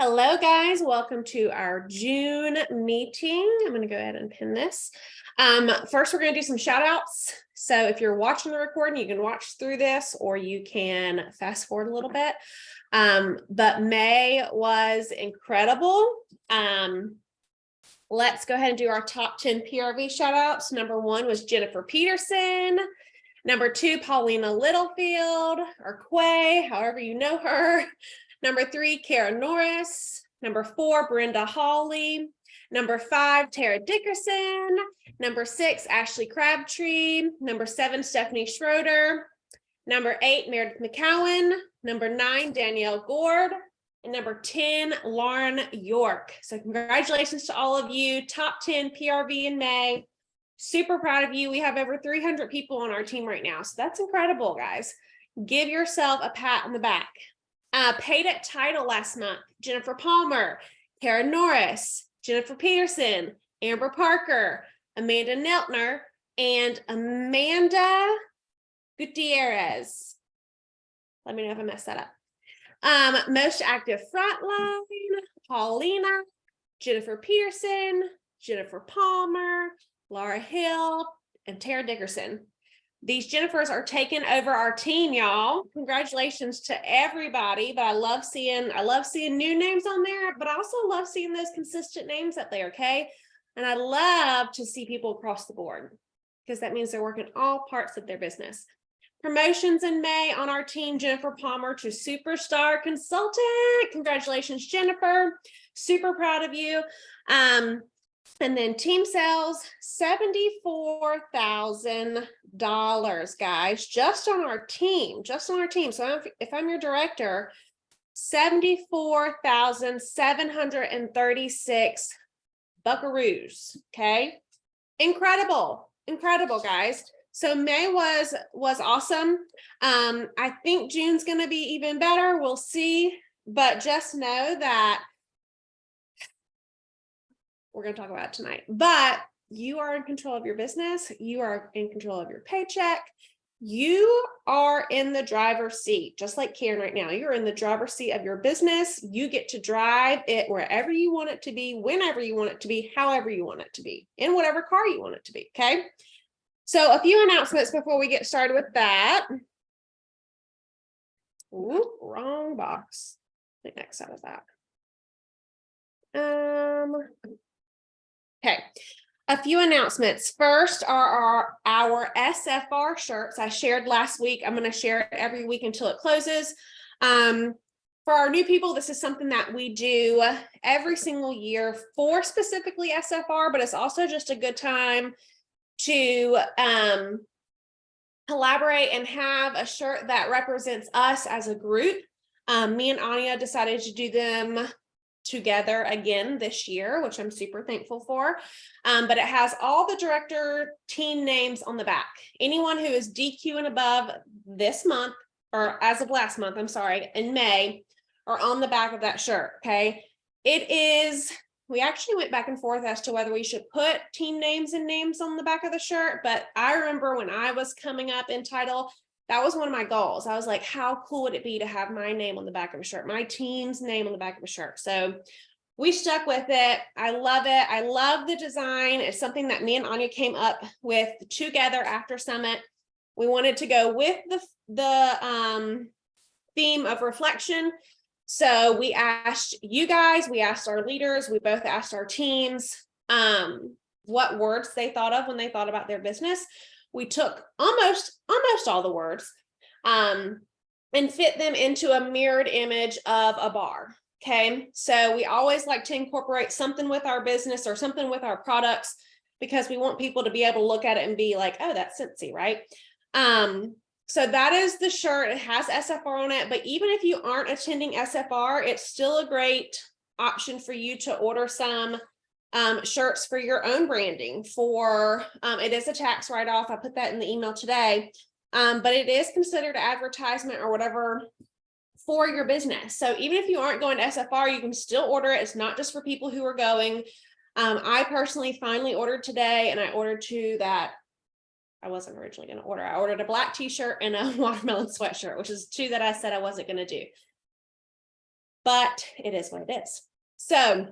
Hello, guys. Welcome to our June meeting. I'm going to go ahead and pin this. First, we're going to do some shout outs. So if you're watching the recording, you can watch through this or you can fast forward a little bit. But May was incredible. Let's go ahead and do our top 10 PRV shout outs. Number 1 was Jennifer Peterson. Number 2, Paulina Littlefield or Quay, however you know her. Number 3, Kara Norris. Number 4, Brenda Hawley. Number 5, Tara Dickerson. Number 6, Ashley Crabtree. Number 7, Stephanie Schroeder. Number 8, Meredith McCowan. Number 9, Danielle Gord. And number 10, Lauren York. So congratulations to all of you. Top 10 PRV in May. Super proud of you. We have over 300 people on our team right now. So that's incredible, guys. Give yourself a pat on the back. Paid at title last month, Jennifer Palmer, Kara Norris, Jennifer Peterson, Amber Parker, Amanda Neltner, and Amanda Gutierrez. Let me know if I messed that up. Most active frontline, Paulina, Jennifer Peterson, Jennifer Palmer, Laura Hill, and Tara Dickerson. These Jennifers are taking over our team, y'all. Congratulations to everybody. But I love seeing new names on there, but I also love seeing those consistent names up there, okay? And I love to see people across the board because that means they're working all parts of their business. Promotions in May on our team, Jennifer Palmer to Superstar Consultant. Congratulations, Jennifer. Super proud of you. And then team sales, $74,000, guys, just on our team. So if I'm your director, 74,736 buckaroos. Okay. Incredible, guys. So May was awesome. I think June's going to be even better. We'll see, but just know that we're going to talk about it tonight, but you are in control of your business. You are in control of your paycheck. You are in the driver's seat, just like Karen right now. You're in the driver's seat of your business. You get to drive it wherever you want it to be, whenever you want it to be, however you want it to be, in whatever car you want it to be. Okay. So a few announcements before we get started with that. Ooh, wrong box. I think next out of that. Okay, a few announcements. First are our SFR shirts I shared last week. I'm going to share it every week until it closes. For our new people, this is something that we do every single year for specifically SFR, but it's also just a good time to collaborate and have a shirt that represents us as a group. Me and Anya decided to do them together again this year, which I'm super thankful for. But it has all the director team names on the back. Anyone who is DQ and above this month, or as of last month, I'm sorry, in May, are on the back of that shirt. Okay. We actually went back and forth as to whether we should put team names and names on the back of the shirt. But I remember when I was coming up in title, that was one of my goals. I was like, how cool would it be to have my name on the back of a shirt, my team's name on the back of a shirt? So we stuck with it. I love it. I love the design. It's something that me and Anya came up with together after Summit. We wanted to go with the theme of reflection. So we asked you guys, we asked our leaders, we both asked our teams what words they thought of when they thought about their business. We took almost all the words and fit them into a mirrored image of a bar. Okay. So we always like to incorporate something with our business or something with our products because we want people to be able to look at it and be like, oh, that's Scentsy, right? So that is the shirt. It has SFR on it, but even if you aren't attending SFR, it's still a great option for you to order some shirts for your own branding. It is a tax write-off. I put that in the email today, but it is considered advertisement or whatever for your business. So even if you aren't going to SFR, you can still order it. It's not just for people who are going. I personally finally ordered today, and I ordered two that I wasn't originally going to order. I ordered a black t-shirt and a watermelon sweatshirt, which is two that I said I wasn't going to do. but it is what it is. So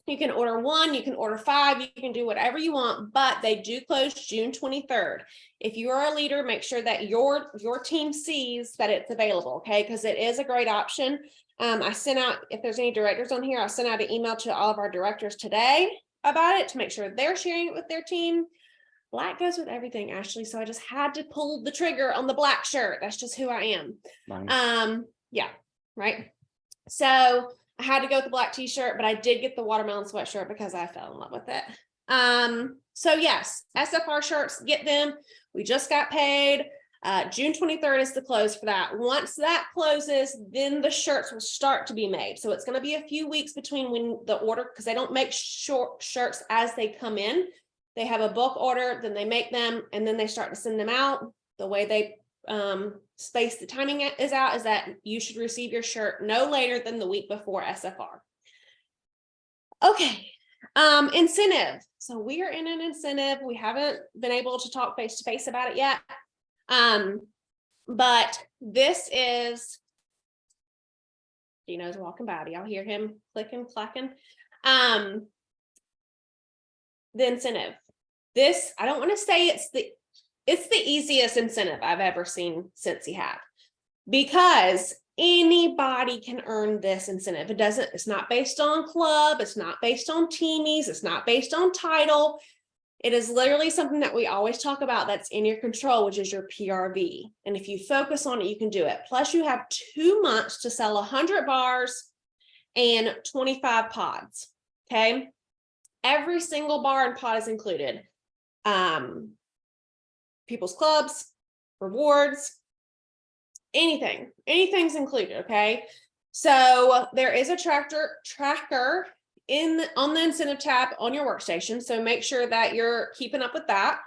you can order 1, you can order 5, you can do whatever you want, but they do close June 23rd. If you are a leader, make sure that your team sees that it's available, okay? Because it is a great option. I sent out, if there's any directors on here, I sent out an email to all of our directors today about it to make sure they're sharing it with their team. Black goes with everything, Ashley. So I just had to pull the trigger on the black shirt. That's just who I am. Nice. Yeah, right. So I had to go with the black t-shirt, but I did get the watermelon sweatshirt because I fell in love with it. So yes, SFR shirts, get them. We just got paid. June 23rd is the close for that. Once that closes, then the shirts will start to be made. So it's going to be a few weeks between when the order, because they don't make short shirts as they come in. They have a bulk order, then they make them, and then they start to send them out. The way they space the timing is out is that you should receive your shirt no later than the week before SFR. Okay. Incentive. So we are in an incentive. We haven't been able to talk face to face about it yet. But this is, Dino's walking by. Do y'all hear him clicking, clacking? The incentive. This, I don't want to say it's the easiest incentive I've ever seen Cincy have, because anybody can earn this incentive. It's not based on club. It's not based on teamies. It's not based on title. It is literally something that we always talk about that's in your control, which is your PRV. And if you focus on it, you can do it. Plus you have 2 months to sell 100 bars and 25 pods. Okay. Every single bar and pod is included. People's clubs, rewards, anything's included. Okay. So there is a tracker on the incentive tab on your workstation. So make sure that you're keeping up with that.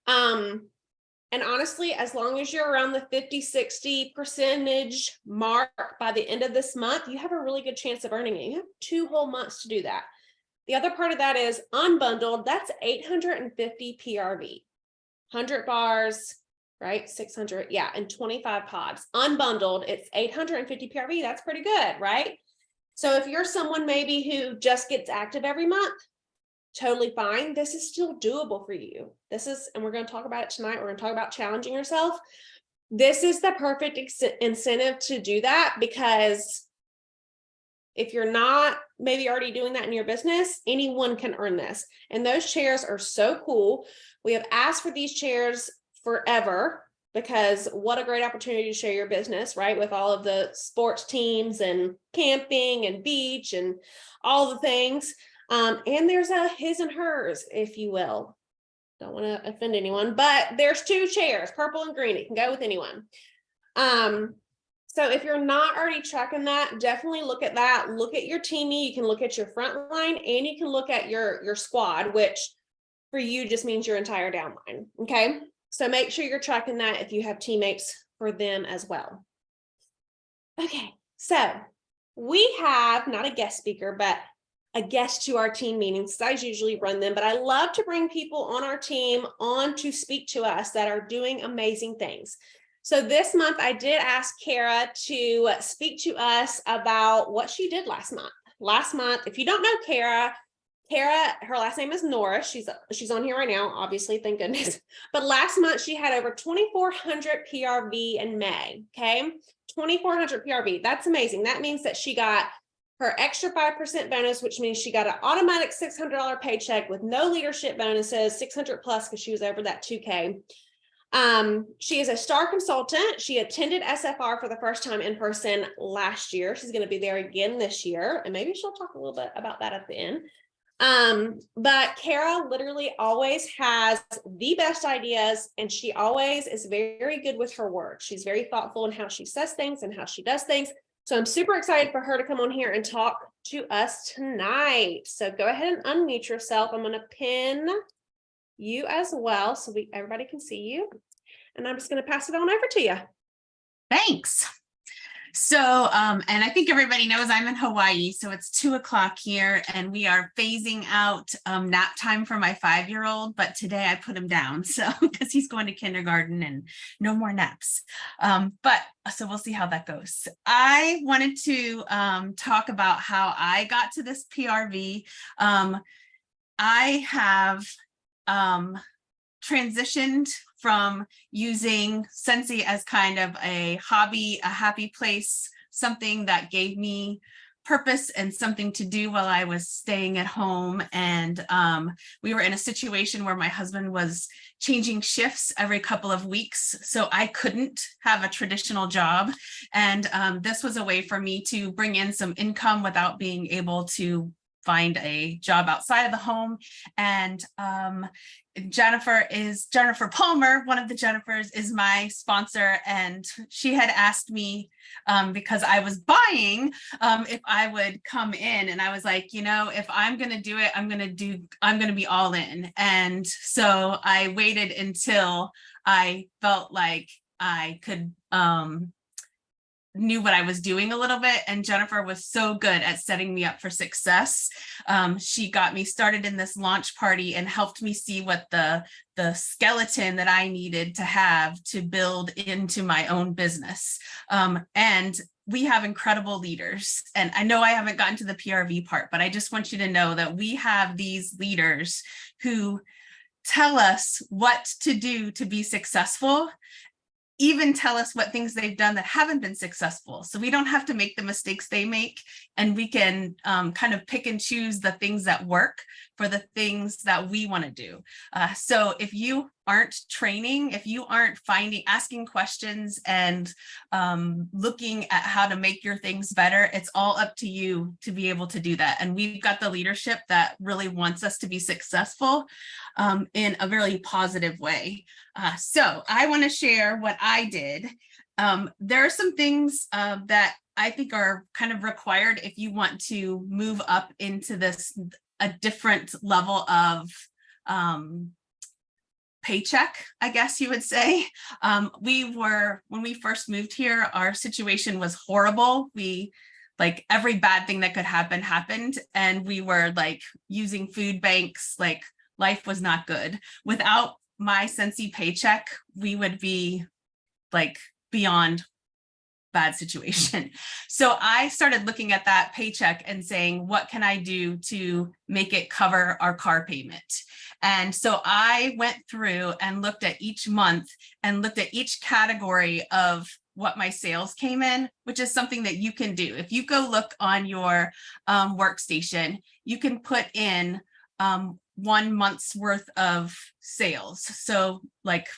And honestly, as long as you're around the 50-60% mark by the end of this month, you have a really good chance of earning it. You have 2 whole months to do that. The other part of that is unbundled. That's 850 PRV, 100 bars, right? 600. Yeah. And 25 pods. Unbundled, it's 850 PRV. That's pretty good, right? So if you're someone maybe who just gets active every month, totally fine. This is still doable for you. And we're going to talk about it tonight. We're going to talk about challenging yourself. This is the perfect incentive to do that, because if you're not maybe already doing that in your business, anyone can earn this. And those chairs are so cool. We have asked for these chairs forever, because what a great opportunity to share your business, right? With all of the sports teams and camping and beach and all the things. And there's a his and hers, if you will. Don't want to offend anyone, but there's 2 chairs, purple and green. It can go with anyone. So if you're not already tracking that, definitely look at that. Look at your teamie. You can look at your front line, and you can look at your squad, which for you just means your entire downline. Okay. So make sure you're tracking that if you have teammates for them as well. Okay. So we have not a guest speaker, but a guest to our team meetings. I usually run them, but I love to bring people on our team on to speak to us that are doing amazing things. So this month I did ask Kara to speak to us about what she did last month. Last month, if you don't know Kara, her last name is Norris. She's on here right now, obviously, thank goodness. But last month she had over 2,400 PRV in May. Okay, 2,400 PRV. That's amazing. That means that she got her extra 5% bonus, which means she got an automatic $600 paycheck with no leadership bonuses, 600 plus because she was over that 2K. She is a star consultant. She attended SFR for the first time in person last year. She's going to be there again this year, and maybe she'll talk a little bit about that at the end. But Kara literally always has the best ideas, and she always is very good with her words. She's very thoughtful in how she says things and how she does things. So I'm super excited for her to come on here and talk to us tonight. So go ahead and unmute yourself. I'm going to pin you as well so everybody can see you. And I'm just going to pass it on over to you. Thanks. So, and I think everybody knows I'm in Hawaii, so it's 2 o'clock here and we are phasing out nap time for my 5-year-old, but today I put him down, so because he's going to kindergarten and no more naps. But so we'll see how that goes. I wanted to talk about how I got to this PRV. I have transitioned from using Scentsy as kind of a hobby, a happy place, something that gave me purpose and something to do while I was staying at home. And we were in a situation where my husband was changing shifts every couple of weeks, so I couldn't have a traditional job. And this was a way for me to bring in some income without being able to find a job outside of the home. And Jennifer Palmer, one of the Jennifers, is my sponsor, and she had asked me because I was buying if I would come in, and I was like, you know, if I'm gonna do it, I'm gonna be all in. And so I waited until I felt like I could knew what I was doing a little bit, and Jennifer was so good at setting me up for success. She got me started in this launch party and helped me see what the skeleton that I needed to have to build into my own business. And we have incredible leaders. And I know I haven't gotten to the PRV part, but I just want you to know that we have these leaders who tell us what to do to be successful, even tell us what things they've done that haven't been successful. So we don't have to make the mistakes they make, and we can kind of pick and choose the things that work for the things that we want to do. So if you aren't training, if you aren't asking questions and looking at how to make your things better, it's all up to you to be able to do that. And we've got the leadership that really wants us to be successful in a very positive way. So I want to share what I did. There are some things that I think are kind of required if you want to move up into a different level of paycheck, I guess you would say. When we first moved here, our situation was horrible. Like every bad thing that could happen happened, and we were like using food banks, like life was not good. Without my Scentsy paycheck, we would be like beyond bad situation. So I started looking at that paycheck and saying, what can I do to make it cover our car payment? And so I went through and looked at each month and looked at each category of what my sales came in, which is something that you can do. If you go look on your workstation, you can put in 1 month's worth of sales. So like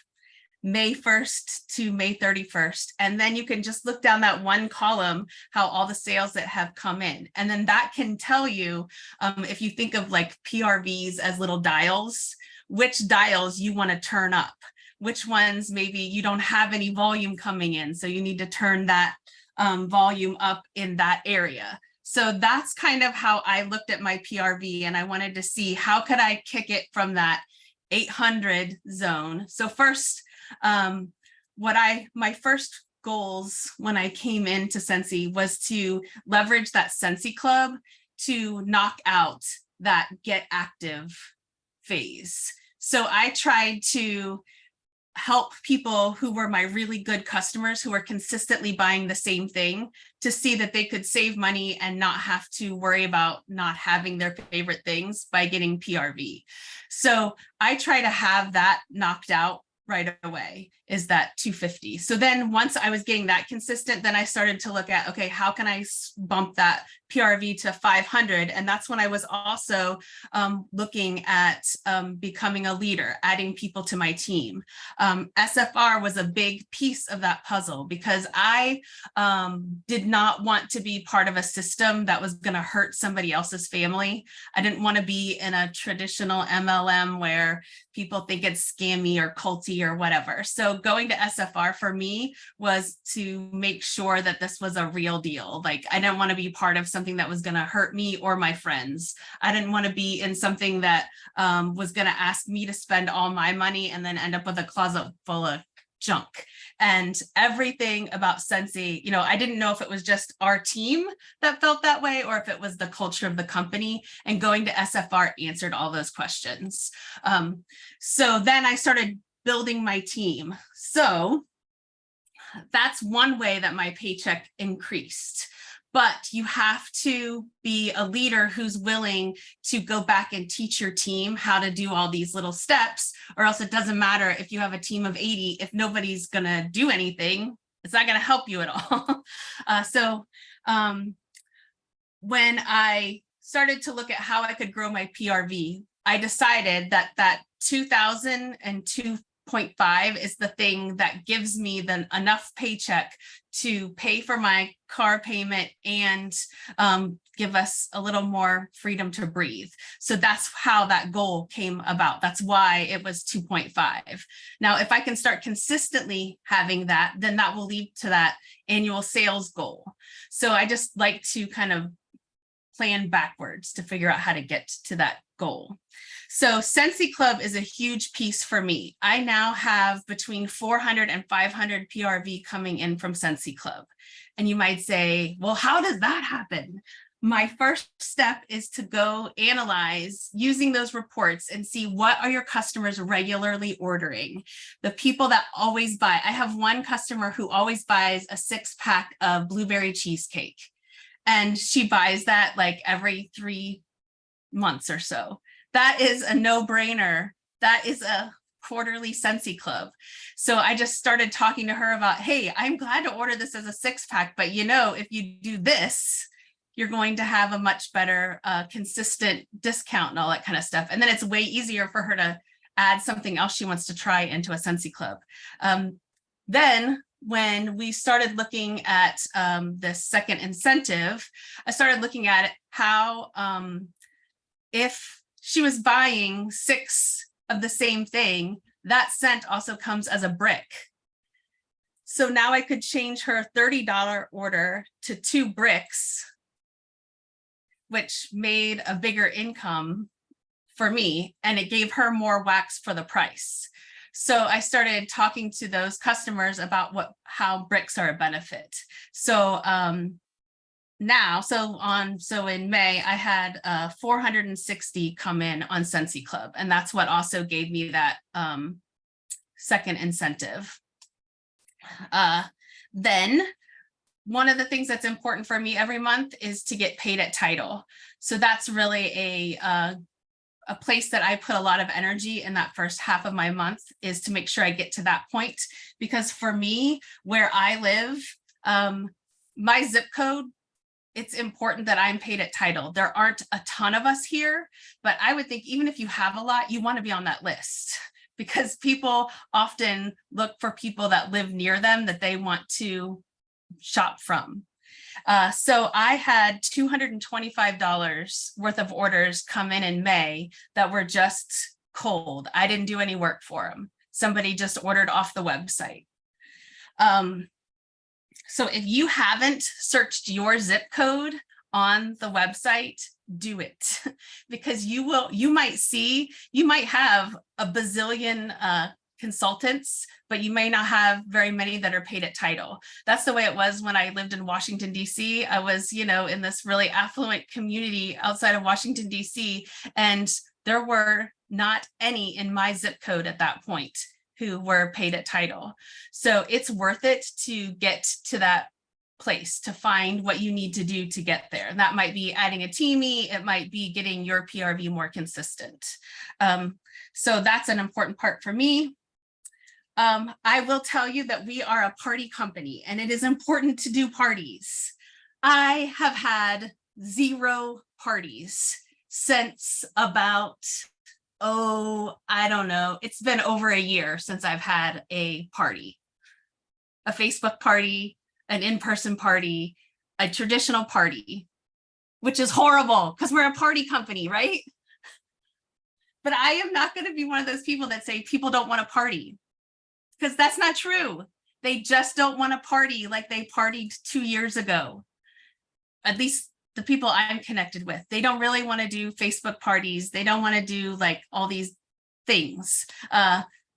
May 1st to May 31st. And then you can just look down that one column, how all the sales that have come in. And then that can tell you, if you think of like PRVs as little dials, which dials you want to turn up, which ones maybe you don't have any volume coming in. So you need to turn that volume up in that area. So that's kind of how I looked at my PRV, and I wanted to see how could I kick it from that 800 zone. So first, my first goals when I came into Scentsy was to leverage that Scentsy Club to knock out that get active phase. So I tried to help people who were my really good customers who were consistently buying the same thing to see that they could save money and not have to worry about not having their favorite things by getting PRV. So I try to have that knocked out right away, is that 250. So then once I was getting that consistent, then I started to look at, okay, how can I bump that PRV to 500? And that's when I was also looking at becoming a leader, adding people to my team. SFR was a big piece of that puzzle because I did not want to be part of a system that was going to hurt somebody else's family. I didn't want to be in a traditional MLM where people think it's scammy or culty or whatever. So going to SFR for me was to make sure that this was a real deal. Like I didn't want to be part of something that was going to hurt me or my friends. I didn't want to be in something that was going to ask me to spend all my money and then end up with a closet full of junk. And everything about Scentsy, you know, I didn't know if it was just our team that felt that way or if it was the culture of the company, and going to SFR answered all those questions. So then I started building my team. So that's one way that my paycheck increased. But you have to be a leader who's willing to go back and teach your team how to do all these little steps, or else it doesn't matter if you have a team of 80, if nobody's gonna do anything, it's not gonna help you at all. When I started to look at how I could grow my PRV, I decided that 2,000 and 2.5 is the thing that gives me enough paycheck to pay for my car payment and give us a little more freedom to breathe. So that's how that goal came about. That's why it was 2.5. Now, if I can start consistently having that, then that will lead to that annual sales goal. So I just like to kind of plan backwards to figure out how to get to that goal. So Scentsy Club is a huge piece for me. I now have between 400 and 500 PRV coming in from Scentsy Club. And you might say, well, how does that happen? My first step is to go analyze using those reports and see what are your customers regularly ordering. The people that always buy. I have one customer who always buys a 6-pack of blueberry cheesecake. And she buys that like every 3 months or so. That is a no-brainer. That is a quarterly Scentsy Club. So I just started talking to her about, hey, I'm glad to order this as a 6-pack, but you know, if you do this, you're going to have a much better consistent discount and all that kind of stuff. And then it's way easier for her to add something else she wants to try into a Scentsy Club. Then when we started looking at the second incentive, I started looking at it, how if she was buying 6 of the same thing, that scent also comes as a brick. So now I could change her $30 order to 2 bricks, which made a bigger income for me, and it gave her more wax for the price. So I started talking to those customers about how bricks are a benefit. So so in May, I had 460 come in on Scentsy Club, and that's what also gave me that second incentive. Then one of the things that's important for me every month is to get paid at title. So that's really a place that I put a lot of energy in that first half of my month, is to make sure I get to that point. Because for me, where I live, my zip code, it's important that I'm paid at title. There aren't a ton of us here, but I would think even if you have a lot, you want to be on that list, because people often look for people that live near them that they want to shop from. So I had $225 worth of orders come in May that were just cold. I didn't do any work for them. Somebody just ordered off the website. So if you haven't searched your zip code on the website, do it, because you might have a bazillion consultants, but you may not have very many that are paid at title. That's the way it was when I lived in Washington, D.C. I was, in this really affluent community outside of Washington, D.C., and there were not any in my zip code at that point who were paid at title. So it's worth it to get to that place, to find what you need to do to get there. And that might be adding a teamie, it might be getting your PRV more consistent. So that's an important part for me. I will tell you that we are a party company, and it is important to do parties. I have had 0 parties since about, I don't know, it's been over a year since I've had a party, a Facebook party, an in-person party, a traditional party, which is horrible because we're a party company, right? But I am not going to be one of those people that say people don't want to party, because that's not true. They just don't want to party like they partied 2 years ago. At least the people I'm connected with, they don't really want to do Facebook parties. They don't want to do like all these things.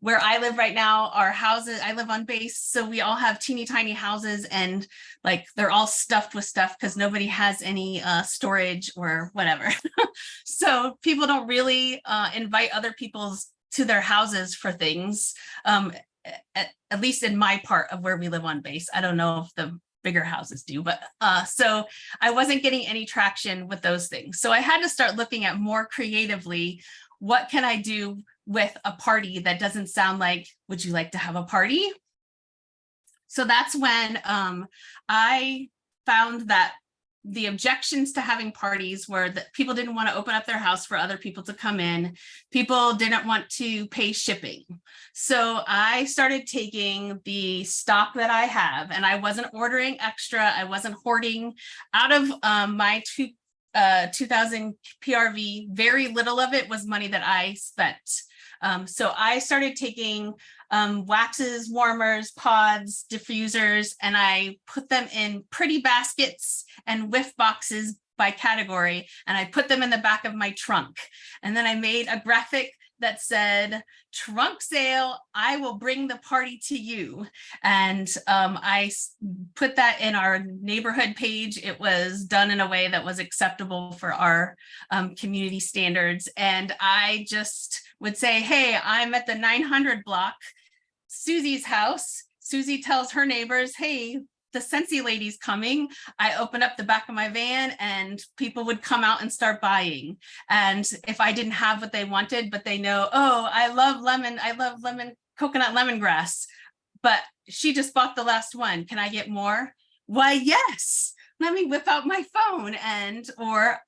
where I live right now, our houses, I live on base, so we all have teeny tiny houses, and like they're all stuffed with stuff because nobody has any storage or whatever. So people don't really invite other people's to their houses for things. At least in my part of where we live on base. I don't know if the bigger houses do, but so I wasn't getting any traction with those things. So I had to start looking at more creatively, what can I do with a party that doesn't sound like, would you like to have a party? So that's when I found that the objections to having parties were that people didn't want to open up their house for other people to come in. People didn't want to pay shipping. So I started taking the stock that I have, and I wasn't ordering extra. I wasn't hoarding. Out of my 2000 PRV, very little of it was money that I spent. So I started taking waxes, warmers, pods, diffusers, and I put them in pretty baskets and whiff boxes by category, and I put them in the back of my trunk. And then I made a graphic that said, trunk sale, I will bring the party to you. And I put that in our neighborhood page. It was done in a way that was acceptable for our community standards. And I just would say, hey, I'm at the 900 block, Susie's house. Susie tells her neighbors, hey, the Scentsy lady's coming. I open up the back of my van and people would come out and start buying. And if I didn't have what they wanted, but they know, oh, I love lemon, coconut lemongrass, but she just bought the last one. Can I get more? Why, yes. Let me whip out my phone and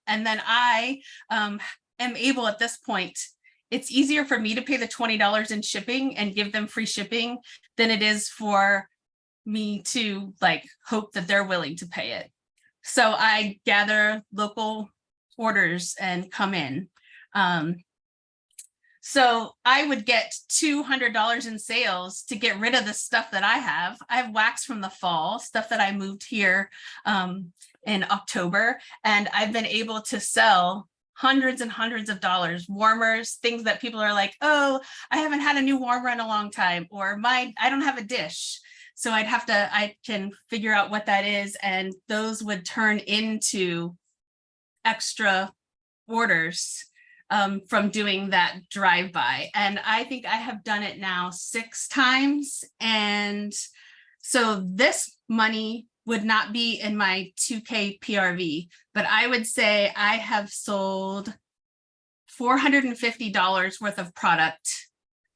then I am able at this point. It's easier for me to pay the $20 in shipping and give them free shipping than it is for me to like hope that they're willing to pay it. So I gather local orders and come in. So I would get $200 in sales to get rid of the stuff that I have. I have wax from the fall, stuff that I moved here in October, and I've been able to sell hundreds and hundreds of dollars, warmers, things that people are like, oh, I haven't had a new warmer in a long time, or I don't have a dish. So I can figure out what that is. And those would turn into extra orders from doing that drive-by. And I think I have done it now 6 times. And so this money would not be in my 2K PRV, but I would say I have sold $450 worth of product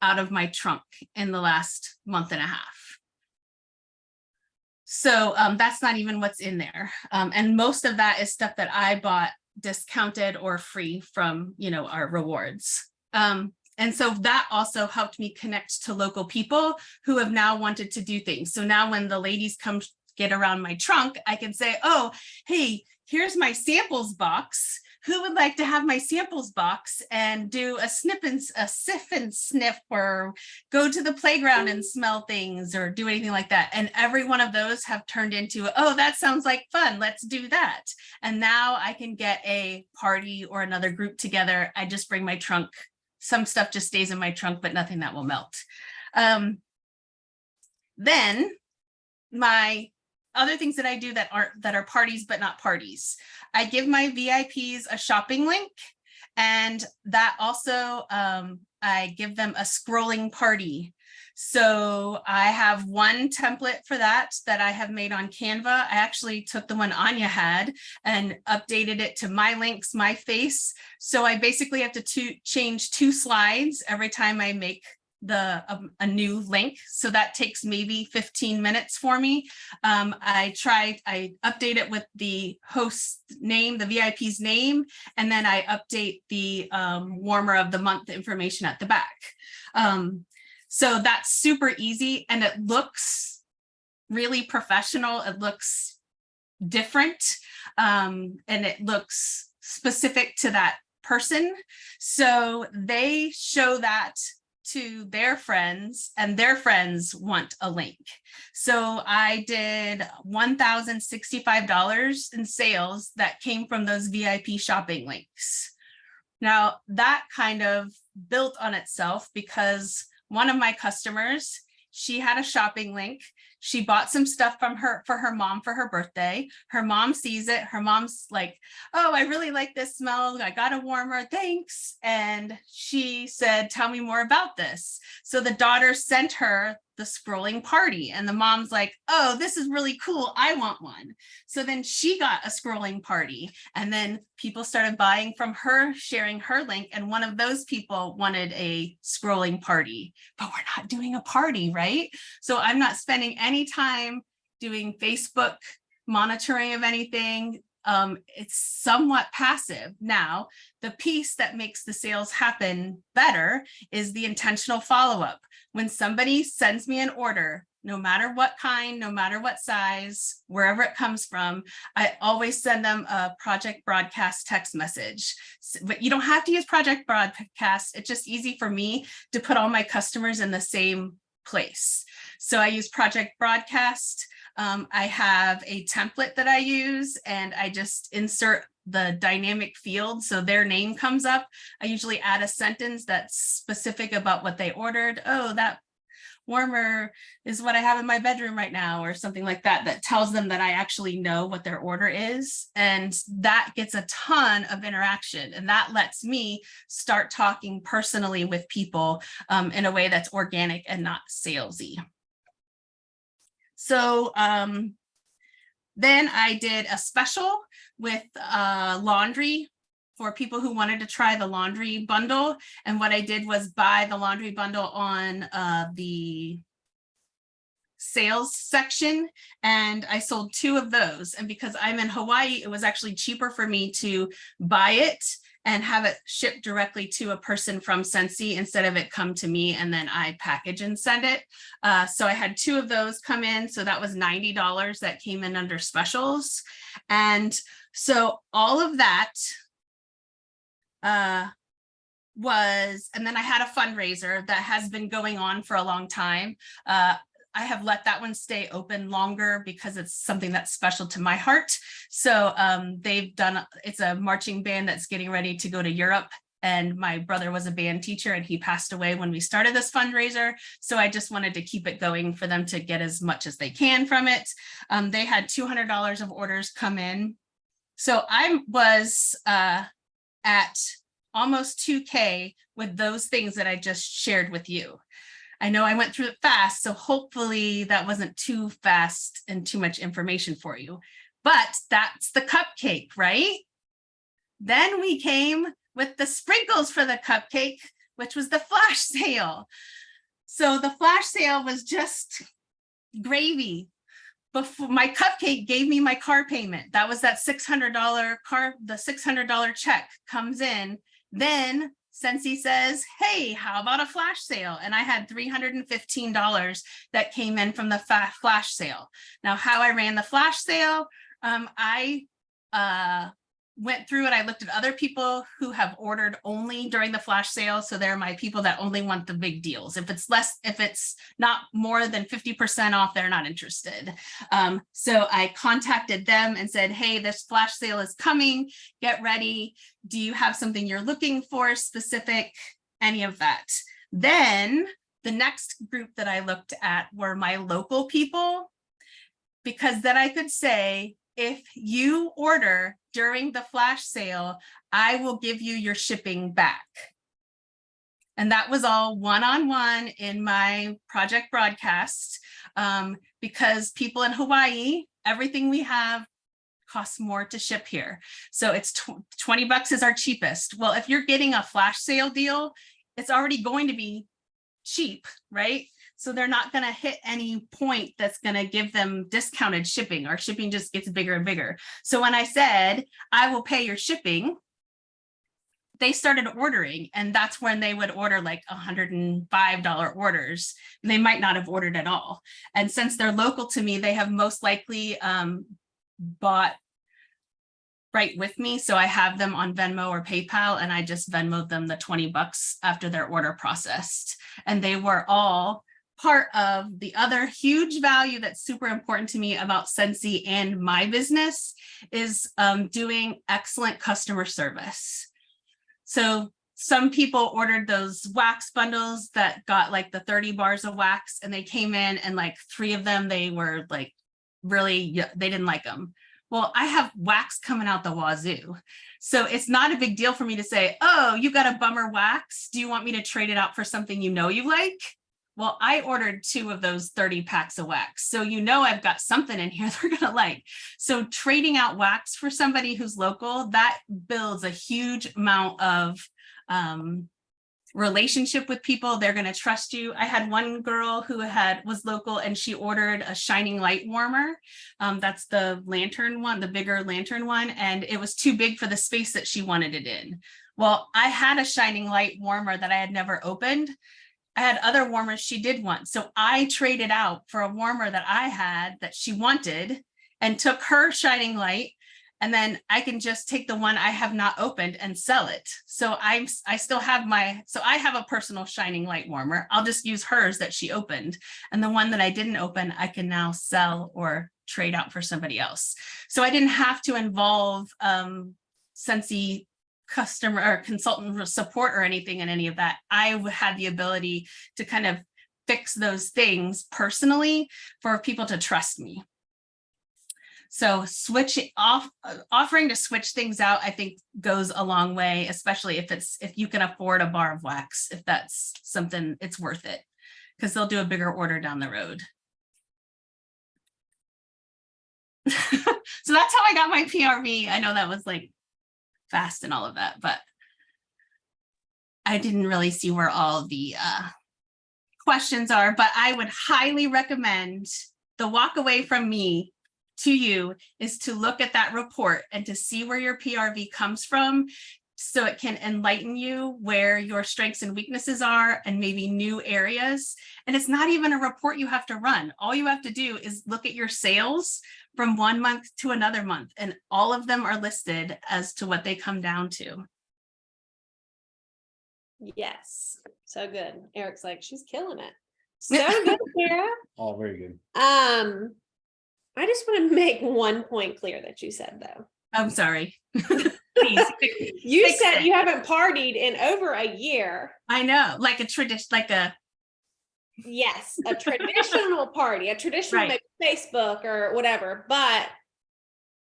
out of my trunk in the last month and a half. So that's not even what's in there. And most of that is stuff that I bought discounted or free from, our rewards. And so that also helped me connect to local people who have now wanted to do things. So now when the ladies come get around my trunk, I can say, oh, hey, here's my samples box. Who would like to have my samples box and do a sip and sniff, or go to the playground and smell things, or do anything like that? And every one of those have turned into, oh, that sounds like fun. Let's do that. And now I can get a party or another group together. I just bring my trunk. Some stuff just stays in my trunk, but nothing that will melt. Then my other things that I do that are parties, but not parties. I give my VIPs a shopping link, and that also, I give them a scrolling party. So I have one template for that I have made on Canva. I actually took the one Anya had and updated it to my links, my face. So I basically have to change 2 slides every time I make a new link. So that takes maybe 15 minutes for me. I update it with the host name, the VIP's name, and then I update the warmer of the month information at the back. So that's super easy, and it looks really professional. It looks different, and it looks specific to that person. So they show that to their friends, and their friends want a link. So I did $1,065 in sales that came from those VIP shopping links. Now that kind of built on itself because one of my customers, she had a shopping link. She bought some stuff from her for her mom for her birthday. Her mom sees it. Her mom's like, oh, I really like this smell. I got a warmer. Thanks. And she said, tell me more about this. So the daughter sent her the scrolling party, and the mom's like, oh, this is really cool. I want one. So then she got a scrolling party, and then people started buying from her, sharing her link. And one of those people wanted a scrolling party, but we're not doing a party, right? So I'm not spending any time doing Facebook monitoring of anything. It's somewhat passive. Now, the piece that makes the sales happen better is the intentional follow-up. When somebody sends me an order, no matter what kind, no matter what size, wherever it comes from, I always send them a Project Broadcast text message. But you don't have to use Project Broadcast. It's just easy for me to put all my customers in the same place. So I use Project Broadcast. I have a template that I use, and I just insert the dynamic field so their name comes up. I usually add a sentence that's specific about what they ordered. Oh, that warmer is what I have in my bedroom right now, or something like that, that tells them that I actually know what their order is. And that gets a ton of interaction, and that lets me start talking personally with people in a way that's organic and not salesy. So then I did a special with laundry for people who wanted to try the laundry bundle. And what I did was buy the laundry bundle on the sales section, and I sold 2 of those. And because I'm in Hawaii, it was actually cheaper for me to buy it and have it shipped directly to a person from Scentsy instead of it come to me and then I package and send it. So I had 2 of those come in. So that was $90 that came in under specials. And so all of that was, and then I had a fundraiser that has been going on for a long time. I have let that one stay open longer because it's something that's special to my heart. So they've done, it's a marching band that's getting ready to go to Europe. And my brother was a band teacher and he passed away when we started this fundraiser. So I just wanted to keep it going for them to get as much as they can from it. They had $200 of orders come in. So I was at almost 2K with those things that I just shared with you. I know I went through it fast, so hopefully that wasn't too fast and too much information for you, but that's the cupcake, right? Then we came with the sprinkles for the cupcake, which was the flash sale. So the flash sale was just gravy. Before my cupcake gave me my car payment. That was that $600 car, the $600 check comes in. Then Scentsy says, hey, how about a flash sale? And I had $315 that came in from the flash sale. Now, how I ran the flash sale, I went through and I looked at other people who have ordered only during the flash sale. So they're my people that only want the big deals. If it's not more than 50% off, they're not interested. So I contacted them and said, hey, this flash sale is coming, get ready. Do you have something you're looking for specific? Any of that. Then the next group that I looked at were my local people, because then I could say, if you order during the flash sale, I will give you your shipping back. And that was all one-on-one in my Project Broadcast, because people in Hawaii, everything we have costs more to ship here. So it's $20 is our cheapest. Well, if you're getting a flash sale deal, it's already going to be cheap, right? So they're not going to hit any point that's going to give them discounted shipping. Our shipping just gets bigger and bigger. So when I said, I will pay your shipping, they started ordering, and that's when they would order like $105 orders. They might not have ordered at all. And since they're local to me, they have most likely bought right with me. So I have them on Venmo or PayPal, and I just Venmoed them the $20 after their order processed. And they were all part of the other huge value that's super important to me about Scentsy and my business is doing excellent customer service. So some people ordered those wax bundles that got like the 30 bars of wax, and they came in and like 3 of them, they were like really, they didn't like them. Well, I have wax coming out the wazoo. So it's not a big deal for me to say, oh, you got a bummer wax. Do you want me to trade it out for something you know you like? Well, I ordered 2 of those 30 packs of wax. So I've got something in here they're gonna like. So trading out wax for somebody who's local, that builds a huge amount of relationship with people. They're going to trust you. I had one girl who was local, and she ordered a shining light warmer. That's the lantern one, the bigger lantern one, and it was too big for the space that she wanted it in. Well, I had a shining light warmer that I had never opened. I had other warmers she did want, so I traded out for a warmer that I had that she wanted and took her shining light. And then I can just take the one I have not opened and sell it. So I still have I have a personal shining light warmer. I'll just use hers that she opened. And the one that I didn't open, I can now sell or trade out for somebody else. So I didn't have to involve Scentsy customer or consultant support or anything in any of that. I had the ability to kind of fix those things personally for people to trust me. So offering to switch things out, I think goes a long way, especially if you can afford a bar of wax, if that's something, it's worth it, because they'll do a bigger order down the road. So that's how I got my PRV. I know that was like fast and all of that, but I didn't really see where all the questions are, but I would highly recommend the walk away from me to you is to look at that report and to see where your PRV comes from, so it can enlighten you where your strengths and weaknesses are and maybe new areas. And it's not even a report you have to run. All you have to do is look at your sales from one month to another month, and all of them are listed as to what they come down to. Yes, so good. Eric's like, she's killing it. So good, Kara. All very good. I just want to make one point clear that you said, though. I'm sorry. Please. You said you haven't partied in over a year. I know, like a tradition, Yes, a traditional party, a traditional Right. maybe Facebook or whatever, but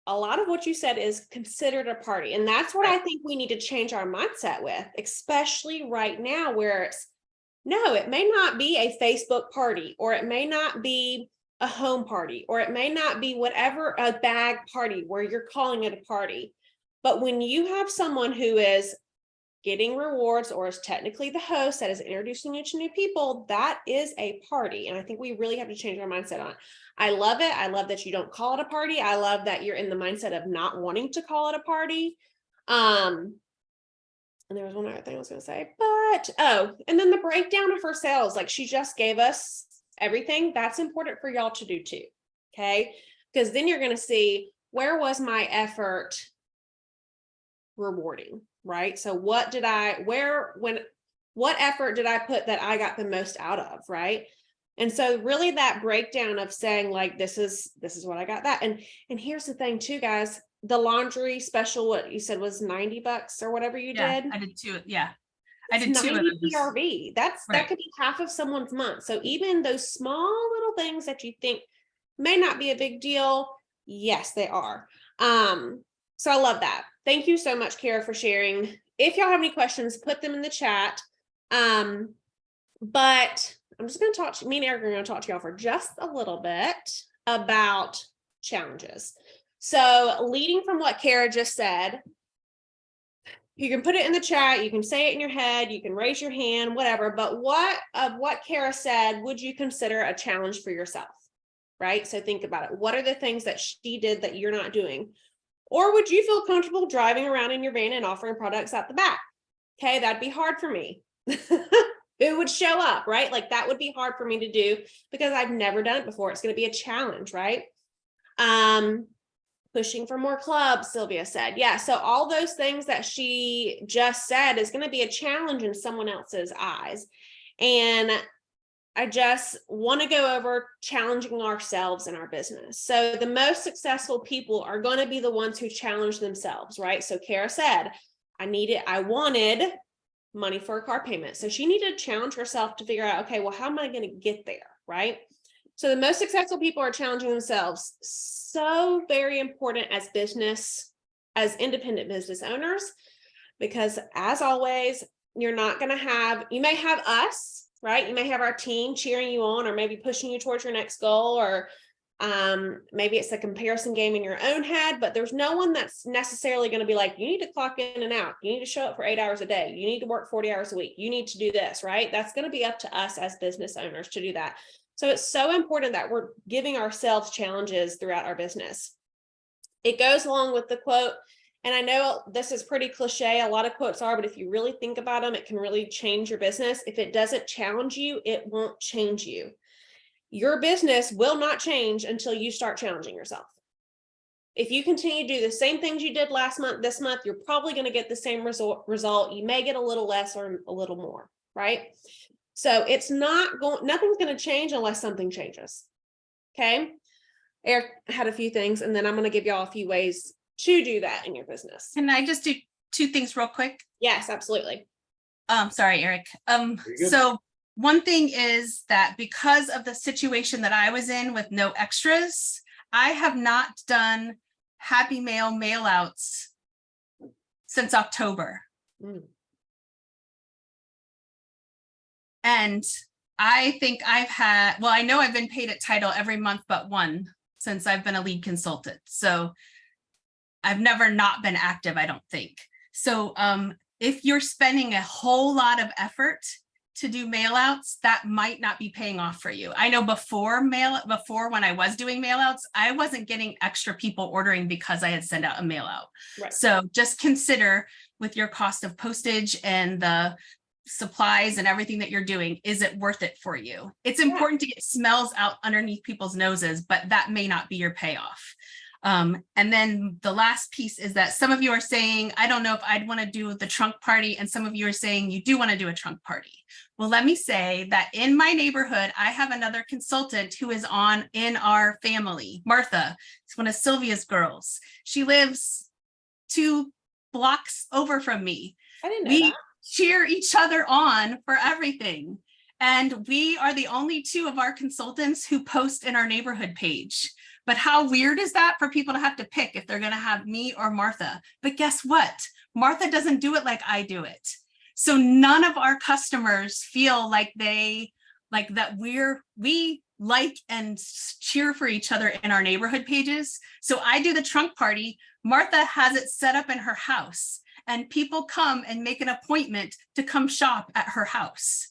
a lot of what you said is considered a party. And that's what I think we need to change our mindset with, especially right now, where it may not be a Facebook party, or it may not be a home party, or it may not be whatever, a bag party where you're calling it a party. But when you have someone who is getting rewards, or is technically the host that is introducing you to new people, that is a party. And I think we really have to change our mindset on it. I love it. I love that you don't call it a party. I love that you're in the mindset of not wanting to call it a party. And there was one other thing I was going to say, and then the breakdown of her sales, like she just gave us everything. That's important for y'all to do too. Okay. Because then you're going to see, where was my effort rewarding, right? So what effort did I put that I got the most out of, right? And so really that breakdown of saying like, this is what I got that. And here's the thing too, guys, the laundry special, what you said was $90 or whatever you did. I did 2. Yeah. I did 2 of those. PRV. That could be half of someone's month. So even those small little things that you think may not be a big deal, yes, they are. So I love that. Thank you so much, Kara, for sharing. If y'all have any questions, put them in the chat. But I'm just going to talk to me and Eric are going to talk to y'all for just a little bit about challenges. So leading from what Kara just said, you can put it in the chat, you can say it in your head, you can raise your hand, whatever, but what Kara said would you consider a challenge for yourself, right? So think about it. What are the things that she did that you're not doing? Or would you feel comfortable driving around in your van and offering products out the back? Okay, that'd be hard for me. It would show up, right? Like that would be hard for me to do because I've never done it before. It's going to be a challenge, right? Pushing for more clubs, Sylvia said. Yeah, so all those things that she just said is going to be a challenge in someone else's eyes. And I just want to go over challenging ourselves in our business. So the most successful people are going to be the ones who challenge themselves, right? So Kara said, I wanted money for a car payment. So she needed to challenge herself to figure out, okay, well, how am I going to get there? Right. So the most successful people are challenging themselves. So very important as independent business owners, because as always, you may have us, right? You may have our team cheering you on or maybe pushing you towards your next goal, or maybe it's a comparison game in your own head, but there's no one that's necessarily going to be like, you need to clock in and out. You need to show up for 8 hours a day. You need to work 40 hours a week. You need to do this, right? That's going to be up to us as business owners to do that. So it's so important that we're giving ourselves challenges throughout our business. It goes along with the quote, and I know this is pretty cliche, a lot of quotes are, but if you really think about them, it can really change your business. If it doesn't challenge you, it won't change you. Your business will not change until you start challenging yourself. If you continue to do the same things you did last month, this month, you're probably going to get the same result. You may get a little less or a little more, right? So nothing's going to change unless something changes. Okay. Eric had a few things, and then I'm going to give y'all a few ways to do that in your business. Can I just do 2 things real quick? Yes, absolutely. Sorry, Eric. So one thing is that because of the situation that I was in with no extras, I have not done Happy Mail mailouts since October. And I think I know I've been paid at title every month but one since I've been a lead consultant. So I've never not been active, I don't think. So if you're spending a whole lot of effort to do mailouts, that might not be paying off for you. I know before when I was doing mailouts, I wasn't getting extra people ordering because I had sent out a mail out. Right. So just consider with your cost of postage and the supplies and everything that you're doing, is it worth it for you? It's important to get smells out underneath people's noses, but that may not be your payoff. And then the last piece is that some of you are saying, I don't know if I'd want to do the trunk party. And some of you are saying you do want to do a trunk party. Well, let me say that in my neighborhood, I have another consultant who is in our family, Martha. It's one of Sylvia's girls. She lives 2 blocks over from me. I didn't know that. Cheer each other on for everything. And we are the only 2 of our consultants who post in our neighborhood page. But how weird is that for people to have to pick if they're going to have me or Martha? But guess what? Martha doesn't do it like I do it. So none of our customers feel like we like and cheer for each other in our neighborhood pages. So I do the trunk party. Martha has it set up in her house, and people come and make an appointment to come shop at her house.